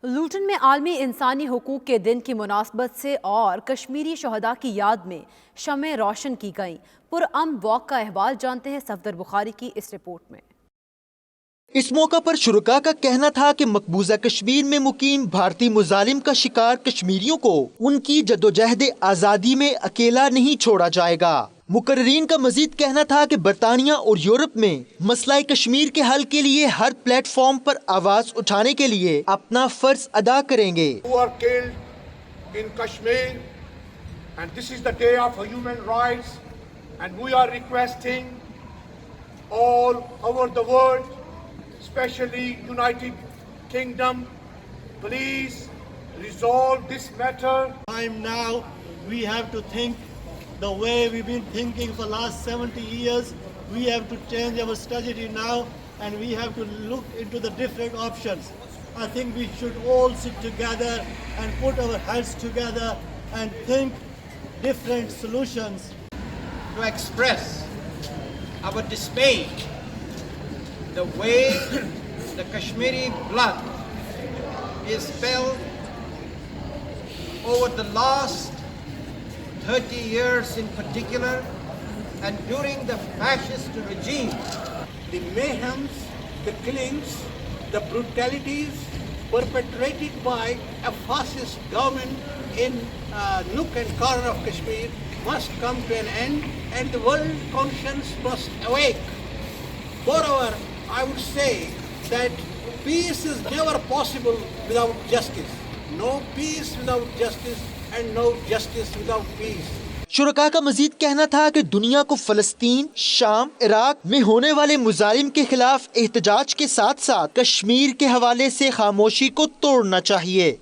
लूटन में आलमी इंसानी हुकूक के दिन की मुनासबत से और कश्मीरी शहदा की याद में शमें रोशन की गईं। पुरअमन वॉक का अहवाल जानते हैं सफदर बुखारी की इस रिपोर्ट में। इस मौका पर शुरका का कहना था कि मकबूजा कश्मीर में मुकीम भारतीय मुजालिम का शिकार कश्मीरियों को उनकी जद्दोजहद आज़ादी में अकेला नहीं छोड़ा जाएगा। मुकर्रीन का मजीद कहना था कि बरतानिया और यूरोप में मसला कश्मीर के हल के लिए हर प्लेटफॉर्म पर आवाज उठाने के लिए अपना फर्ज अदा करेंगे। Especially United Kingdom, please resolve this matter. Time now we have to think the way we've been thinking for the last 70 years. We have to change our strategy now and we have to look into the different options. I think we should all sit together and put our heads together and think different solutions. To express our dismay the way the Kashmiri blood is spilled over the last 30 years in particular and during the fascist regime. The mayhems, the killings, the brutalities perpetrated by a fascist government in nook and corner of Kashmir must come to an end and the world conscience must awake. Moreover, I would say that peace is never possible without justice. No peace without justice and no justice without peace. शुरका का मजीद कहना था कि दुनिया को फलस्तीन, शाम, Iraq में होने वाले मुजालिम के खिलाफ एहतजाज के साथ साथ कश्मीर के हवाले से खामोशी को तोड़ना चाहिए।